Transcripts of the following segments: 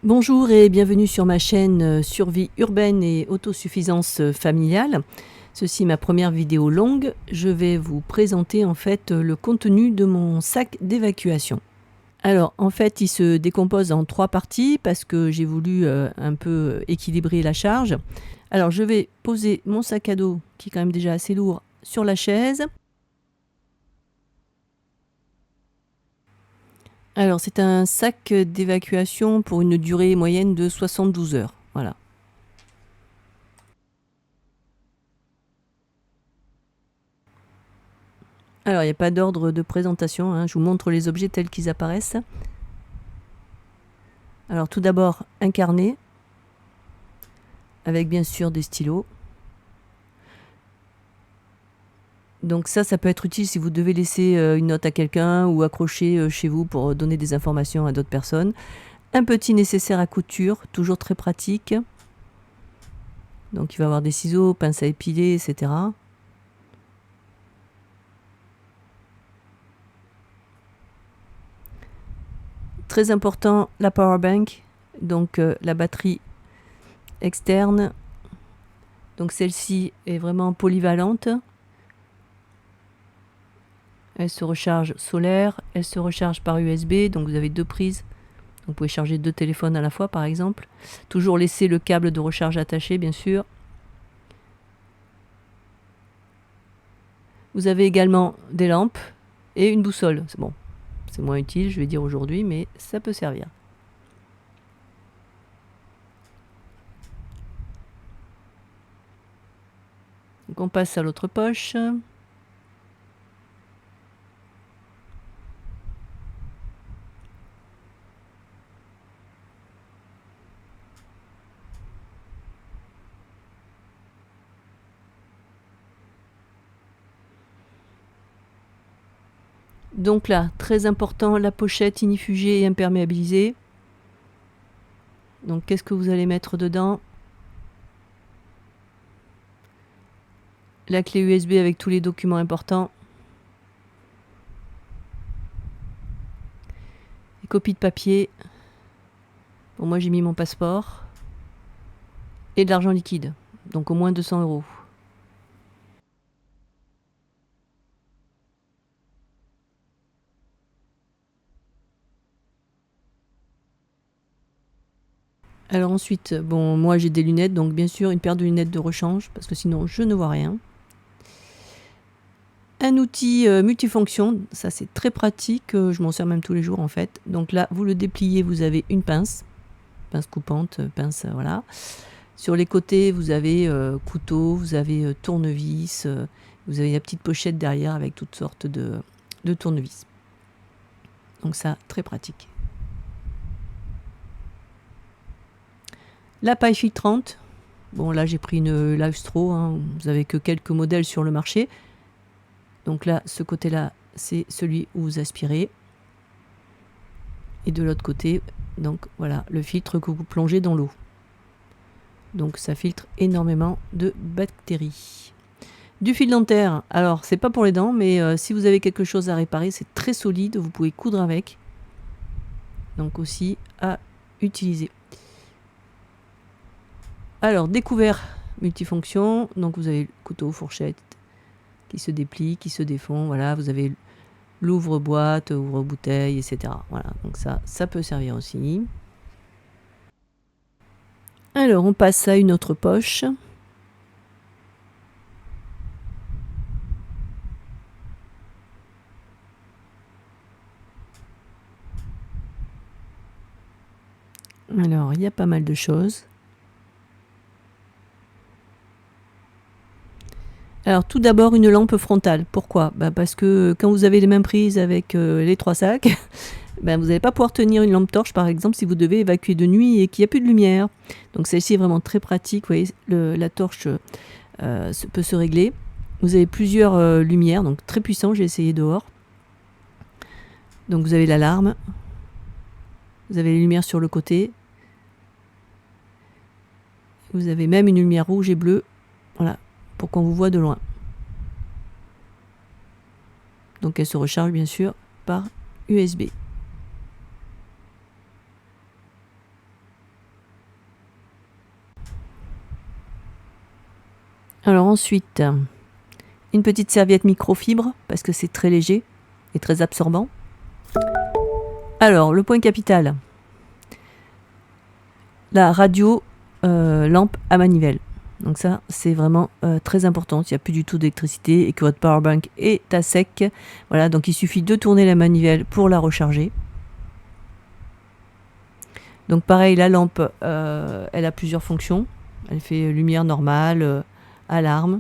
Bonjour et bienvenue sur ma chaîne Survie urbaine et autosuffisance familiale. Ceci est ma première vidéo longue. Je vais vous présenter en fait le contenu de mon sac d'évacuation. Alors en fait il se décompose en 3 parties parce que j'ai voulu un peu équilibrer la charge. Alors je vais poser mon sac à dos qui est quand même déjà assez lourd sur la chaise. Alors c'est un sac d'évacuation pour une durée moyenne de 72 heures. Voilà. Alors, il n'y a pas d'ordre de présentation, hein. Je vous montre les objets tels qu'ils apparaissent. Alors, tout d'abord, un carnet, avec bien sûr des stylos. Donc ça peut être utile si vous devez laisser une note à quelqu'un ou accrocher chez vous pour donner des informations à d'autres personnes. Un petit nécessaire à couture, toujours très pratique. Donc il va y avoir des ciseaux, pince à épiler, etc. Très important, la power bank, donc la batterie externe. Donc celle-ci est vraiment polyvalente. Elle se recharge solaire, elle se recharge par USB, donc vous avez 2 prises. Donc vous pouvez charger 2 téléphones à la fois par exemple. Toujours laisser le câble de recharge attaché bien sûr. Vous avez également des lampes et une boussole. C'est bon, c'est moins utile je vais dire aujourd'hui, mais ça peut servir. Donc on passe à l'autre poche. Donc là, très important, la pochette ignifugée et imperméabilisée. Donc qu'est-ce que vous allez mettre dedans? La clé USB avec tous les documents importants. Les copies de papier. Bon, moi j'ai mis mon passeport. Et de l'argent liquide. Donc au moins 200 euros. Alors ensuite, bon, moi j'ai des lunettes, donc bien sûr une paire de lunettes de rechange, parce que sinon je ne vois rien. Un outil multifonction, ça c'est très pratique, je m'en sers même tous les jours en fait. Donc là, vous le dépliez, vous avez une pince coupante, pince, voilà. Sur les côtés, vous avez couteau, vous avez tournevis, vous avez la petite pochette derrière avec toutes sortes de tournevis. Donc ça, très pratique. La paille filtrante. Bon, là, j'ai pris une Live-Straw, hein. Vous n'avez que quelques modèles sur le marché. Donc là, ce côté-là, c'est celui où vous aspirez. Et de l'autre côté, donc voilà, le filtre que vous plongez dans l'eau. Donc ça filtre énormément de bactéries. Du fil dentaire, alors c'est pas pour les dents, mais si vous avez quelque chose à réparer, c'est très solide, vous pouvez coudre avec. Donc aussi à utiliser. Alors, découvert multifonction, donc vous avez le couteau, fourchette qui se déplie, qui se défont, voilà, vous avez l'ouvre-boîte, ouvre-bouteille, etc. Voilà, donc ça peut servir aussi. Alors, on passe à une autre poche. Alors, il y a pas mal de choses. Alors, tout d'abord, une lampe frontale. Pourquoi? Parce que quand vous avez les mêmes prises avec les 3 sacs, vous n'allez pas pouvoir tenir une lampe torche, par exemple, si vous devez évacuer de nuit et qu'il n'y a plus de lumière. Donc, celle-ci est vraiment très pratique. Vous voyez, la torche peut se régler. Vous avez plusieurs lumières, donc très puissant. J'ai essayé dehors. Donc, vous avez l'alarme. Vous avez les lumières sur le côté. Vous avez même une lumière rouge et bleue. Voilà, pour qu'on vous voit de loin. Donc elle se recharge bien sûr par USB. Ensuite, une petite serviette microfibre, parce que c'est très léger et très absorbant. Alors, le point capital. La radio lampe à manivelle. Donc ça, c'est vraiment très important. S'il n'y a plus du tout d'électricité et que votre powerbank est à sec, voilà, donc il suffit de tourner la manivelle pour la recharger. Donc pareil, la lampe, elle a plusieurs fonctions. Elle fait lumière normale, alarme.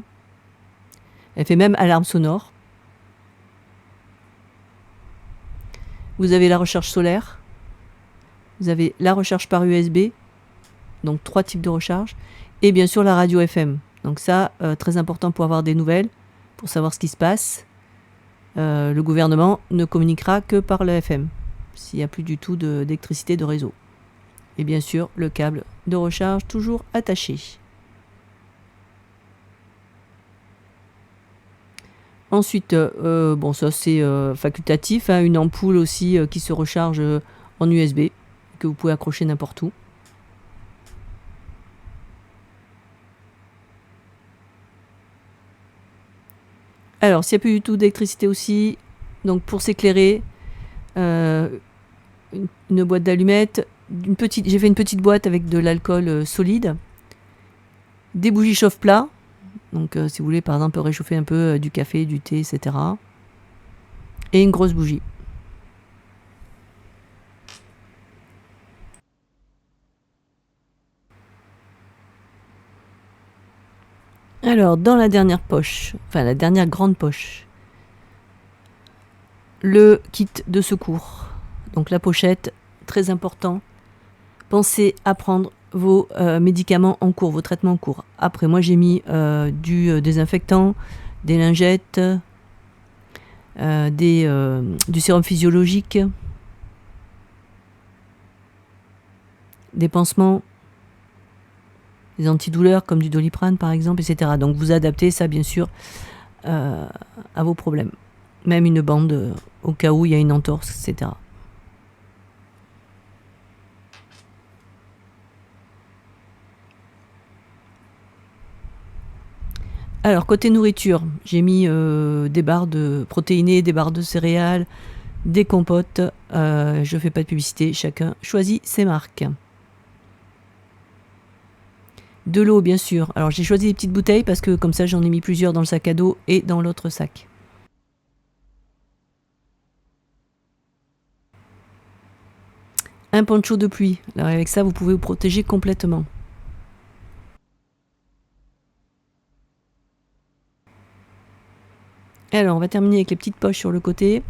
Elle fait même alarme sonore. Vous avez la recharge solaire. Vous avez la recharge par USB. Donc 3 types de recharge. Et bien sûr la radio FM. Donc ça, très important pour avoir des nouvelles, pour savoir ce qui se passe. Le gouvernement ne communiquera que par la FM, s'il n'y a plus du tout d'électricité de réseau. Et bien sûr, le câble de recharge toujours attaché. Ensuite, bon ça c'est facultatif, hein, une ampoule aussi qui se recharge en USB, que vous pouvez accrocher n'importe où. Alors, s'il n'y a plus du tout d'électricité aussi, donc pour s'éclairer, une boîte d'allumettes, j'ai fait une petite boîte avec de l'alcool solide, des bougies chauffe-plat, donc si vous voulez par exemple réchauffer un peu du café, du thé, etc. Et une grosse bougie. Alors, dans la dernière poche, enfin la dernière grande poche, le kit de secours. Donc la pochette, très important. Pensez à prendre vos médicaments en cours, vos traitements en cours. Après, moi j'ai mis du désinfectant, des lingettes, du sérum physiologique, des pansements, des antidouleurs comme du Doliprane par exemple, etc. Donc vous adaptez ça bien sûr à vos problèmes. Même une bande au cas où il y a une entorse, etc. Alors côté nourriture, j'ai mis des barres de protéinées, des barres de céréales, des compotes. Je fais pas de publicité, chacun choisit ses marques. De l'eau bien sûr. Alors j'ai choisi des petites bouteilles parce que comme ça j'en ai mis plusieurs dans le sac à dos et dans l'autre sac. Un poncho de pluie. Alors avec ça vous pouvez vous protéger complètement. Alors on va terminer avec les petites poches sur le côté.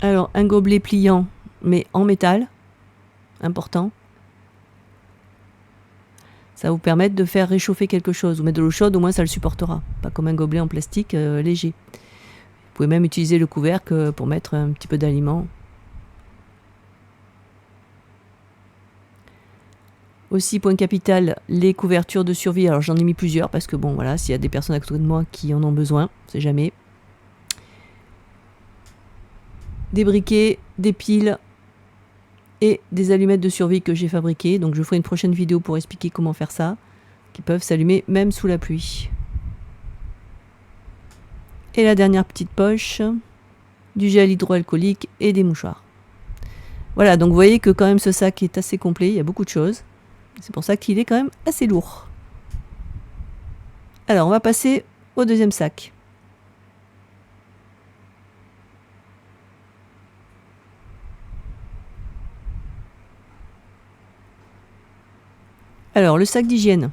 Alors un gobelet pliant mais en métal. Important. Ça va vous permettre de faire réchauffer quelque chose. Vous mettez de l'eau chaude, au moins ça le supportera. Pas comme un gobelet en plastique léger. Vous pouvez même utiliser le couvercle pour mettre un petit peu d'aliments. Aussi, point capital, les couvertures de survie. Alors j'en ai mis plusieurs parce que bon voilà, s'il y a des personnes à côté de moi qui en ont besoin, on sait jamais. Des briquets, des piles et des allumettes de survie que j'ai fabriquées. Donc je ferai une prochaine vidéo pour expliquer comment faire ça, qui peuvent s'allumer même sous la pluie. Et la dernière petite poche, du gel hydroalcoolique et des mouchoirs. Voilà, donc vous voyez que quand même ce sac est assez complet, il y a beaucoup de choses. C'est pour ça qu'il est quand même assez lourd. Alors on va passer au deuxième sac. Alors le sac d'hygiène.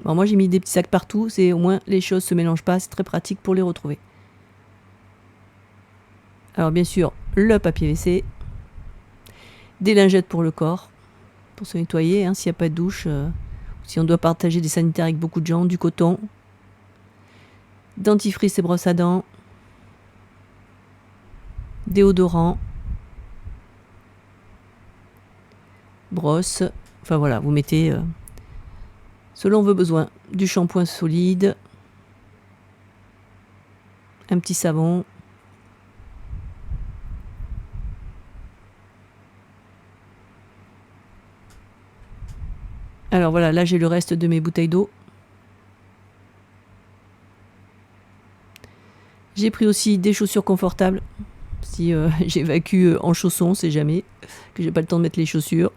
Bon, moi j'ai mis des petits sacs partout, c'est au moins les choses se mélangent pas, c'est très pratique pour les retrouver. Alors bien sûr, le papier WC, des lingettes pour le corps, pour se nettoyer, hein, s'il n'y a pas de douche, si on doit partager des sanitaires avec beaucoup de gens, du coton, dentifrice et brosse à dents, déodorant, brosse, enfin voilà, vous mettez selon vos besoins, du shampoing solide, un petit savon, Alors voilà, là j'ai le reste de mes bouteilles d'eau. J'ai pris aussi des chaussures confortables. Si j'évacue en chaussons, on sait jamais, que j'ai pas le temps de mettre les chaussures.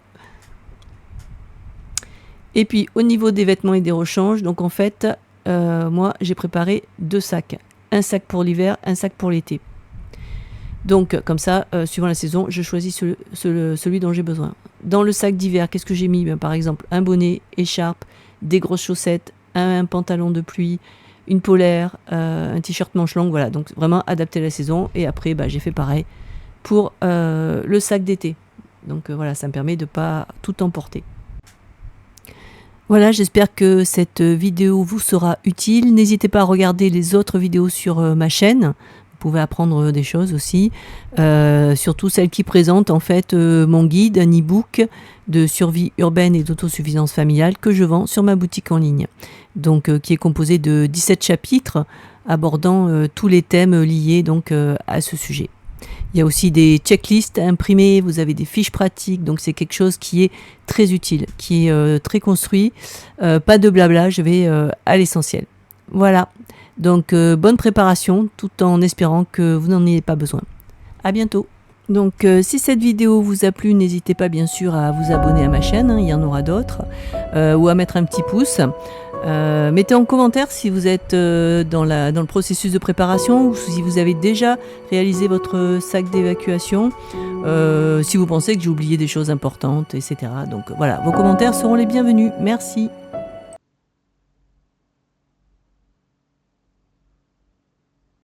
Et puis au niveau des vêtements et des rechanges, donc en fait, moi j'ai préparé 2 sacs. Un sac pour l'hiver, un sac pour l'été. Donc comme ça, suivant la saison, je choisis celui dont j'ai besoin. Dans le sac d'hiver, qu'est-ce que j'ai mis? Par exemple, un bonnet, écharpe, des grosses chaussettes, un pantalon de pluie, une polaire, un t-shirt manche longue, voilà. Donc vraiment adapté à la saison. Et après, j'ai fait pareil pour le sac d'été. Donc voilà, ça me permet de ne pas tout emporter. Voilà, j'espère que cette vidéo vous sera utile. N'hésitez pas à regarder les autres vidéos sur ma chaîne. Vous pouvez apprendre des choses aussi, surtout celle qui présente en fait mon guide, un e-book de survie urbaine et d'autosuffisance familiale que je vends sur ma boutique en ligne. Donc qui est composé de 17 chapitres abordant tous les thèmes liés donc à ce sujet. Il y a aussi des checklists imprimées, vous avez des fiches pratiques, donc c'est quelque chose qui est très utile, qui est très construit, pas de blabla, je vais à l'essentiel. Voilà. Donc bonne préparation tout en espérant que vous n'en ayez pas besoin. À bientôt. Donc si cette vidéo vous a plu, n'hésitez pas bien sûr à vous abonner à ma chaîne, hein, il y en aura d'autres, ou à mettre un petit pouce. Mettez en commentaire si vous êtes dans le processus de préparation ou si vous avez déjà réalisé votre sac d'évacuation, si vous pensez que j'ai oublié des choses importantes, etc. Donc voilà, vos commentaires seront les bienvenus. Merci.